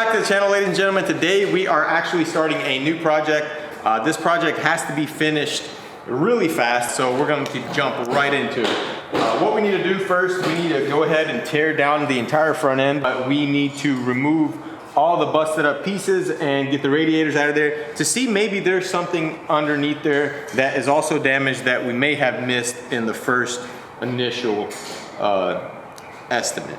back to the channel, ladies and gentlemen. Today we are actually starting a new project. This project has to be finished really fast, so we're going to jump right into it. What we need to do first, we need to go ahead and tear down the entire front end. We need to remove all the busted up pieces and get the radiators out of there to see maybe there's something underneath there that is also damaged that we may have missed in the first initial estimate.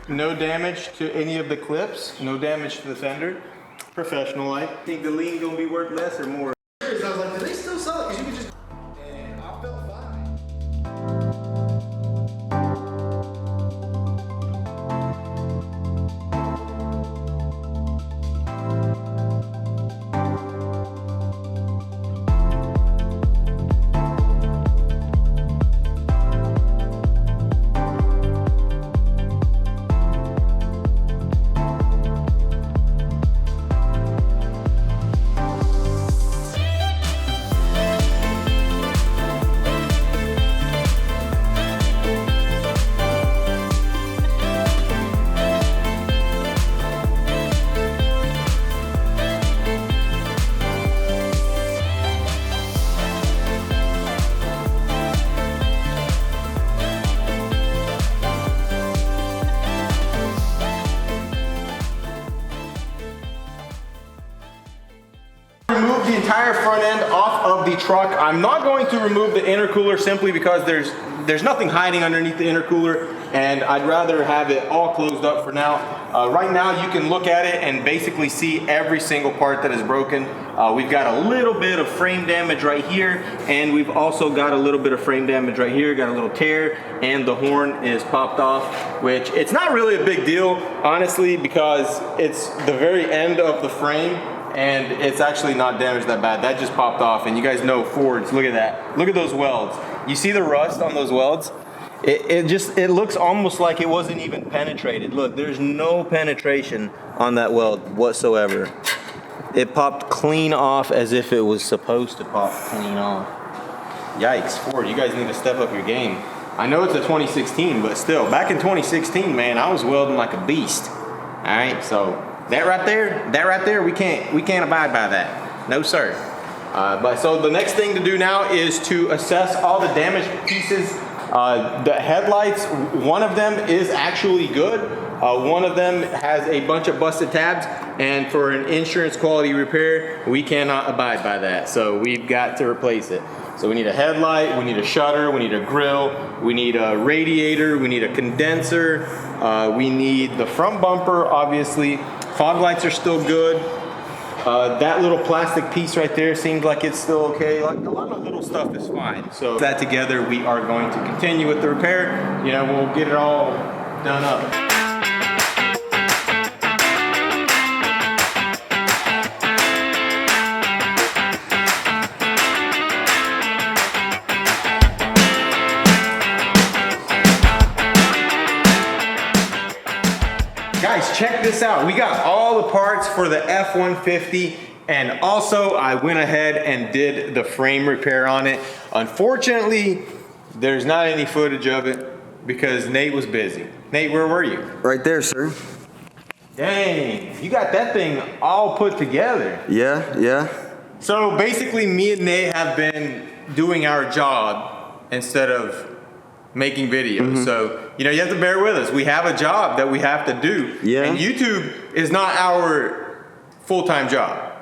No damage to any of the clips, no damage to the fender. Professional light. Think the lean gonna be worth less or more? I was like, do they still sell it? Because you could just... And I felt fine. Remove the entire front end off of the truck. I'm not going to remove the intercooler simply because there's nothing hiding underneath the intercooler, and I'd rather have it all closed up for now. Right now you can look at it and basically see every single part that is broken. We've got a little bit of frame damage right here, and we've also got a little bit of frame damage right here. Got a little tear, and the horn is popped off, which it's not really a big deal, honestly, because it's the very end of the frame. And it's actually not damaged that bad. That just popped off, and you guys know Fords, look at that. Look at those welds. You see the rust on those welds? It looks almost like it wasn't even penetrated. Look, there's no penetration on that weld whatsoever. It popped clean off as if it was supposed to pop clean off. Yikes, Ford, you guys need to step up your game. I know it's a 2016, but still, back in 2016, man, I was welding like a beast. All right, so that right there, we can't abide by that. No, sir. But so the next thing to do now is to assess all the damaged pieces. The headlights, one of them is actually good. One of them has a bunch of busted tabs, and for an insurance quality repair, we cannot abide by that. So we've got to replace it. So we need a headlight, we need a shutter, we need a grill, we need a radiator, we need a condenser, we need the front bumper, obviously. Fog lights are still good. That little plastic piece right there seems like it's still okay. Like a lot of little stuff is fine. So that together, we are going to continue with the repair. You know, we'll get it all done up. Guys, check this out. We got all the parts for the F-150, and also I went ahead and did the frame repair on it. Unfortunately, there's not any footage of it because Nate was busy. Nate, where were you? Right there, sir. Dang, you got that thing all put together. Yeah. So basically me and Nate have been doing our job instead of making videos. So, you know, you have to bear with us. We have a job that we have to do. Yeah. And YouTube is not our full-time job.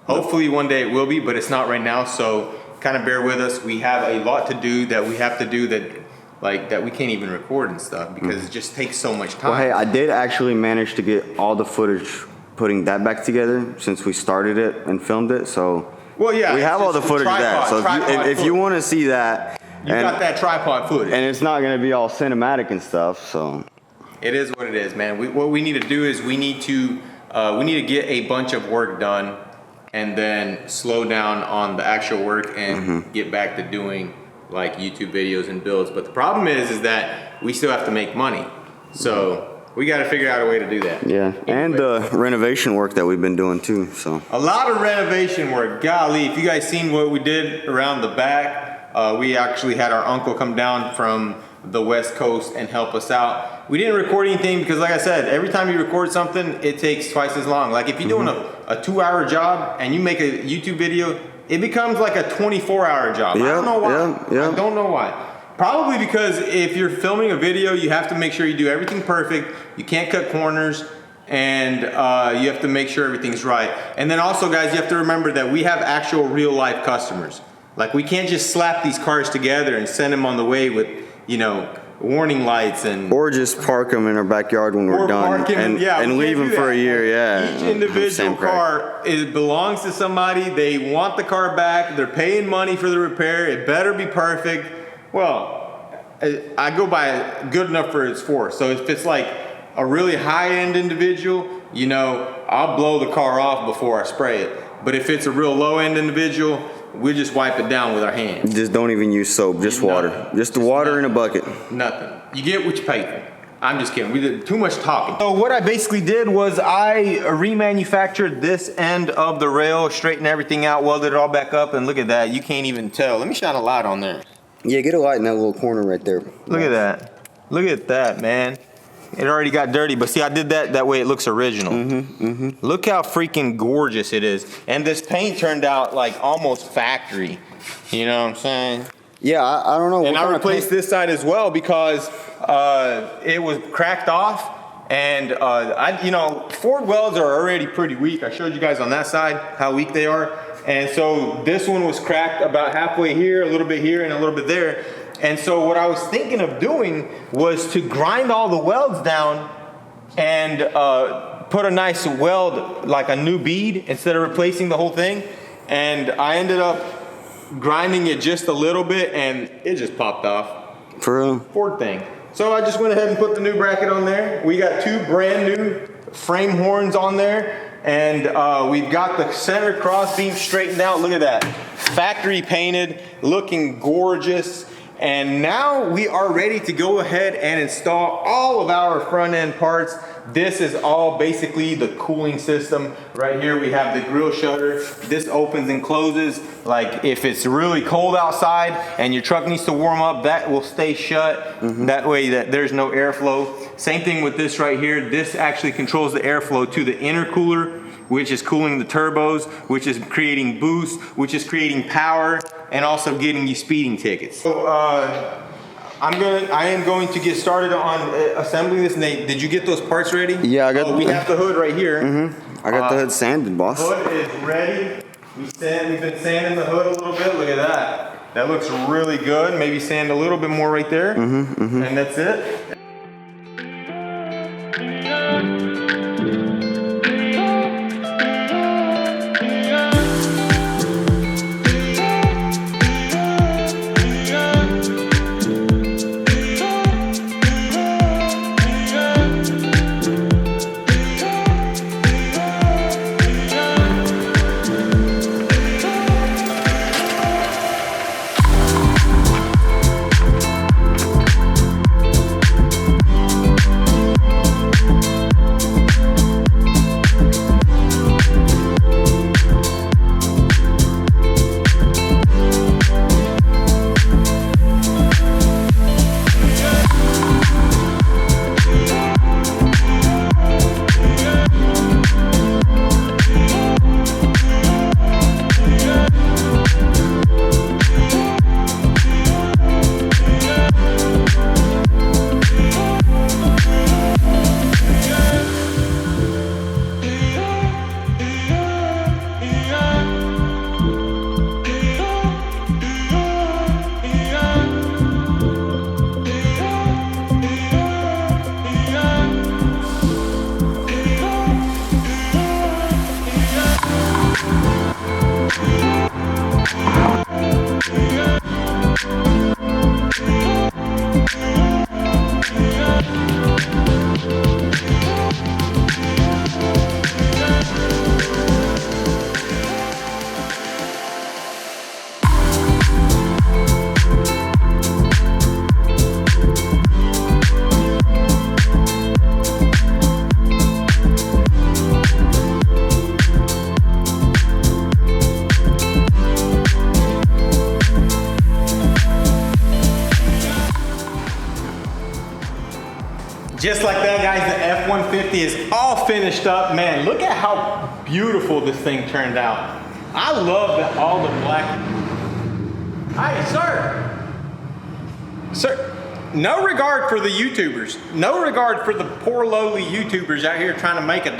Hopefully one day it will be, but it's not right now. So kind of bear with us. We have a lot to do that we have to do that we can't even record and stuff because it just takes so much time. Well, hey, I did actually manage to get all the footage putting that back together since we started it and filmed it. So well, yeah, we have all the footage of that. So if you want to see that, you got that tripod footage. And it's not going to be all cinematic and stuff. So it is what it is, man. What we need to do is we need to get a bunch of work done and then slow down on the actual work and get back to doing like YouTube videos and builds. But the problem is that we still have to make money. So we got to figure out a way to do that. Yeah, and the renovation work that we've been doing too. So a lot of renovation work. Golly, if you guys seen what we did around the back, we actually had our uncle come down from the West Coast and help us out. We didn't record anything because, like I said, every time you record something, it takes twice as long. Like if you're doing a 2-hour job and you make a YouTube video, it becomes like a 24-hour job. Yep, I don't know why. Yep. I don't know why. Probably because if you're filming a video, you have to make sure you do everything perfect. You can't cut corners, and you have to make sure everything's right. And then also, guys, you have to remember that we have actual real-life customers. Like we can't just slap these cars together and send them on the way with, you know, warning lights and or just park them in our backyard when we're done and leave them for a year. Yeah, each individual car belongs to somebody. They want the car back. They're paying money for the repair. It better be perfect. Well, I go by good enough for its force. So if it's like a really high-end individual, you know, I'll blow the car off before I spray it. But if it's a real low-end individual, we just wipe it down with our hands. Just don't even use soap, just water. Just the water in a bucket. Nothing. You get what you pay for. I'm just kidding. We did too much talking. So what I basically did was I remanufactured this end of the rail, straightened everything out, welded it all back up, and look at that. You can't even tell. Let me shine a light on there. Yeah, get a light in that little corner right there. Look at that. Look at that, man. It already got dirty, but see, I did that way it looks original. Look how freaking gorgeous it is. And this paint turned out like almost factory. You know what I'm saying? Yeah, I don't know. And I replaced this side as well because it was cracked off. And you know, Ford welds are already pretty weak. I showed you guys on that side how weak they are. And so this one was cracked about halfway here, a little bit here, and a little bit there. And so what I was thinking of doing was to grind all the welds down and put a nice weld, like a new bead, instead of replacing the whole thing. And I ended up grinding it just a little bit, and it just popped off. For real? Ford thing. So I just went ahead and put the new bracket on there. We got 2 brand new frame horns on there. And we've got the center cross beam straightened out. Look at that. Factory painted, looking gorgeous. And now we are ready to go ahead and install all of our front end parts. This is all basically the cooling system. Right here we have the grill shutter. This opens and closes. Like if it's really cold outside and your truck needs to warm up, that will stay shut. That way that there's no airflow. Same thing with this right here. This actually controls the airflow to the intercooler, which is cooling the turbos, which is creating boost, which is creating power, and also getting you speeding tickets. So I am going to get started on assembling this. Nate, did you get those parts ready? Yeah, I got. We have the hood right here. I got the hood sanded, boss. Hood is ready. We've been sanding the hood a little bit. Look at that. That looks really good. Maybe sand a little bit more right there. And that's it. Just like that, guys, the F-150 is all finished up. Man, look at how beautiful this thing turned out. I love that all the black. Hi, sir. Sir, no regard for the YouTubers. No regard for the poor lowly YouTubers out here trying to make $1.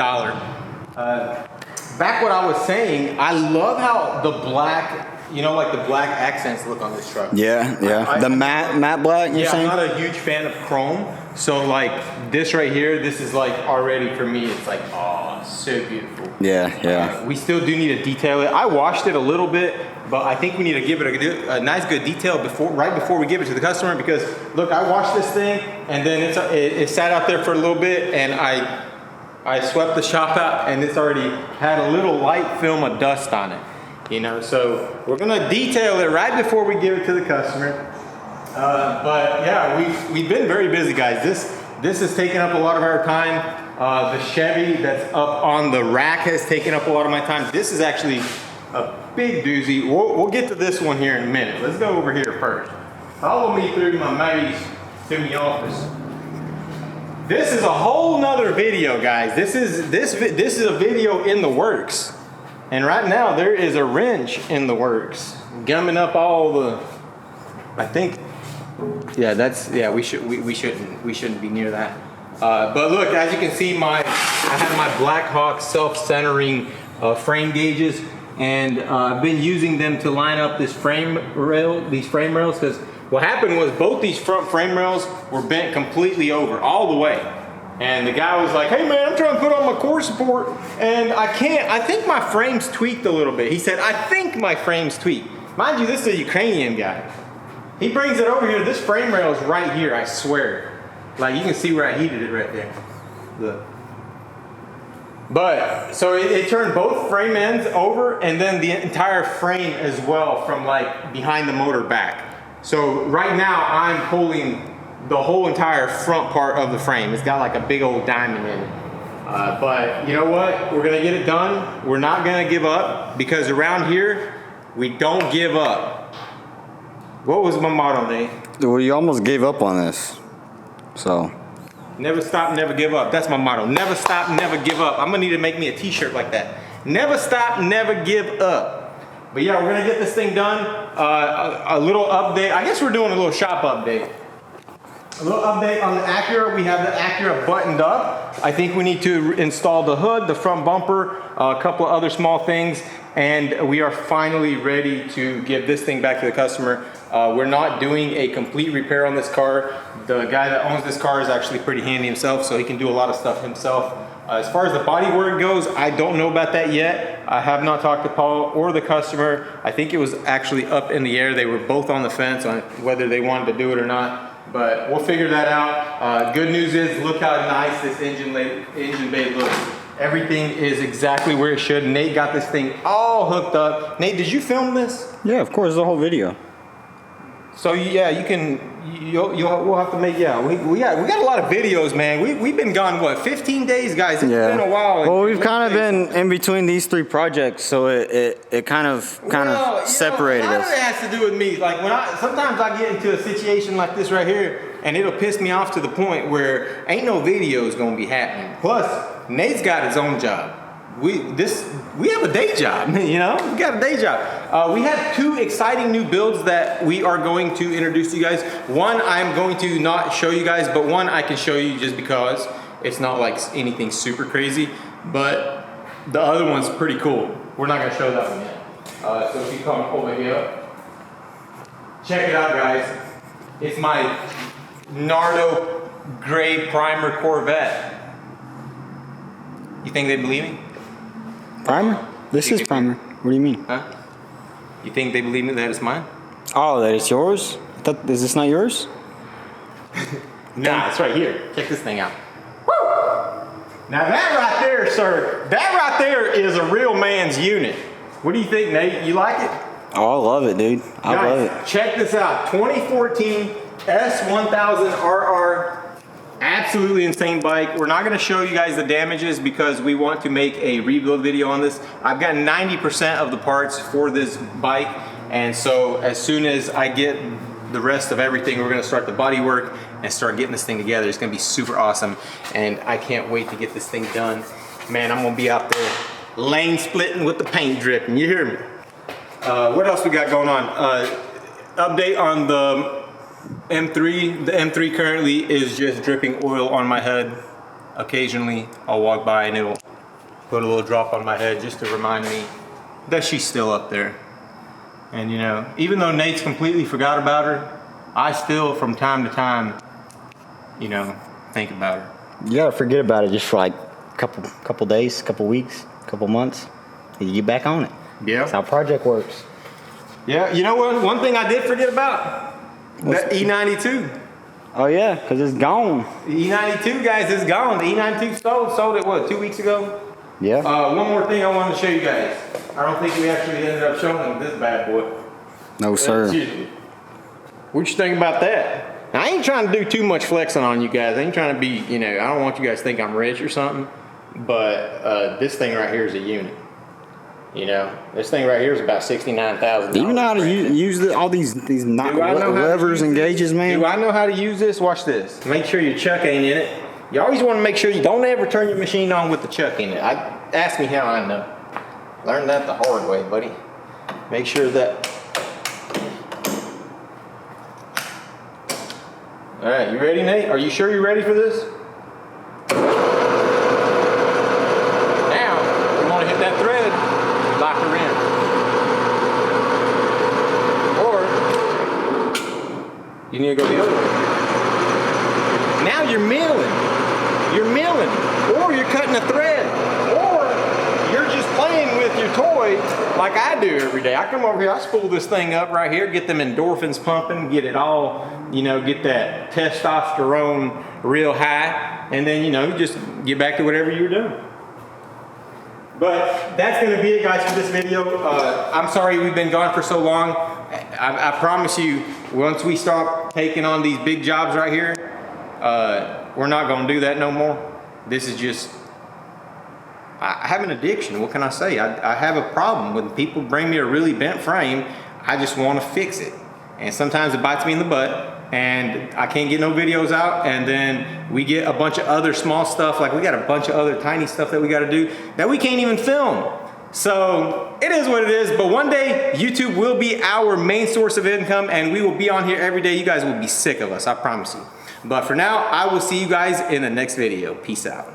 Back what I was saying, I love how the black, you know, like the black accents look on this truck. Yeah, yeah. The matte black, you're saying? I'm not a huge fan of chrome. So like this right here, this is like already for me, it's like, oh, so beautiful. Yeah, yeah. We still do need to detail it. I washed it a little bit, but I think we need to give it a nice good detail right before we give it to the customer, because look, I washed this thing and then it sat out there for a little bit, and I swept the shop out and it's already had a little light film of dust on it. You know, so we're gonna detail it right before we give it to the customer. But yeah, we've been very busy, guys. This has taken up a lot of our time. The Chevy that's up on the rack has taken up a lot of my time. This is actually a big doozy. We'll get to this one here in a minute. Let's go over here first. Follow me through my maze to my office. This is a whole nother video, guys. This is a video in the works. And right now there is a wrench in the works, gumming up all the, I think, yeah, we shouldn't be near that. But look, as you can see, I have my Blackhawk self-centering frame gauges, and I've been using them to line up these frame rails, because what happened was both these front frame rails were bent completely over, all the way. And the guy was like, hey man, I'm trying to put on my core support and I can't. I think my frame's tweaked a little bit. He said, I think my frame's tweaked. Mind you, this is a Ukrainian guy. He brings it over here. This frame rail is right here, I swear. Like you can see where I heated it right there. Look. But, so it turned both frame ends over and then the entire frame as well from like behind the motor back. So right now I'm pulling the whole entire front part of the frame. It's got like a big old diamond in it. But you know what? We're gonna get it done. We're not gonna give up, because around here, we don't give up. What was my motto, Nate? Well, you almost gave up on this, so. Never stop, never give up. That's my motto. Never stop, never give up. I'm gonna need to make me a t-shirt like that. Never stop, never give up. But yeah, we're gonna get this thing done. A little update. I guess we're doing a little shop update. A little update on the Acura. We have the Acura buttoned up. I think we need to install the hood, the front bumper, a couple of other small things, and we are finally ready to give this thing back to the customer. We're not doing a complete repair on this car. The guy that owns this car is actually pretty handy himself, so he can do a lot of stuff himself. As far as the body work goes, I don't know about that yet. I have not talked to Paul or the customer. I think it was actually up in the air. They were both on the fence on whether they wanted to do it or not. But we'll figure that out. Good news is, look how nice this engine bay looks. Everything is exactly where it should. Nate got this thing all hooked up. Nate, did you film this? Yeah, of course, the whole video. So yeah, we'll have to make, we got a lot of videos, man. We've been gone, what, 15 days, guys? It's been a while. Well, we've kind of been in between these three projects, so it kind of separated us. A lot of it has to do with me. Like sometimes I get into a situation like this right here, and it'll piss me off to the point where ain't no videos gonna be happening. Plus, Nate's got his own job. We have a day job, you know? We got a day job. We have 2 exciting new builds that we are going to introduce to you guys. One I'm going to not show you guys, but one I can show you just because it's not like anything super crazy, but the other one's pretty cool. We're not gonna show that one yet. So if you come over here, check it out, guys. It's my Nardo gray primer Corvette. You think they believe me? Primer? This is primer. What do you mean? Huh? You think they believe me that it's mine? Oh, that it's yours? Is this not yours? Nah, it's right here. Check this thing out. Woo! Now that right there, sir, that right there is a real man's unit. What do you think, Nate? You like it? Oh, I love it, dude. I love it. Check this out. 2014 S1000RR. Absolutely insane bike. We're not going to show you guys the damages because we want to make a rebuild video on this. I've got 90% of the parts for this bike, and so as soon as I get the rest of everything, we're going to start the body work and start getting this thing together. It's going to be super awesome, and I can't wait to get this thing done. Man, I'm going to be out there lane splitting with the paint dripping. You hear me? What else we got going on? Update on the M3. The M3 currently is just dripping oil on my head. Occasionally I'll walk by and it'll put a little drop on my head just to remind me that she's still up there. And you know, even though Nate's completely forgot about her, I still from time to time, you know, think about her. You gotta forget about it just for like a couple days, couple weeks, couple months, and you get back on it. Yeah. That's how project works. Yeah, you know what? One thing I did forget about, that E92. Oh yeah, because it's gone. The E92, guys, is gone. The E92 sold it, what, 2 weeks ago? Yeah. One more thing I wanted to show you guys. I don't think we actually ended up showing this bad boy. No, sir. What you think about that? Now, I ain't trying to do too much flexing on you guys. I ain't trying to be, you know, I don't want you guys to think I'm rich or something. But this thing right here is a unit. You know, this thing right here is about $69,000. Do you know how to use all these levers and gauges, man? Do I know how to use this? Watch this. Make sure your chuck ain't in it. You always want to make sure you don't ever turn your machine on with the chuck in it. Ask me how I know. Learned that the hard way, buddy. Make sure that. All right, you ready, Nate? Are you sure you're ready for this? Now, you want to hit that thread, lock her in. Or you need to go the other way. Now you're milling. You're milling. Or you're cutting a thread. Or you're just playing with your toy like I do every day. I come over here, I spool this thing up right here, get them endorphins pumping, get it all, you know, get that testosterone real high, and then, you know, just get back to whatever you're doing. But that's going to be it, guys, for this video. I'm sorry we've been gone for so long. I promise you, once we start taking on these big jobs right here, we're not going to do that no more. This is just, I have an addiction. What can I say? I have a problem. When people bring me a really bent frame, I just want to fix it. And sometimes it bites me in the butt and I can't get no videos out, and then we get a bunch of other small stuff, like we got a bunch of other tiny stuff that we got to do that we can't even film. So it is what it is, but one day YouTube will be our main source of income and we will be on here every day. You guys will be sick of us, I promise you. But for now, I will see you guys in the next video. Peace out.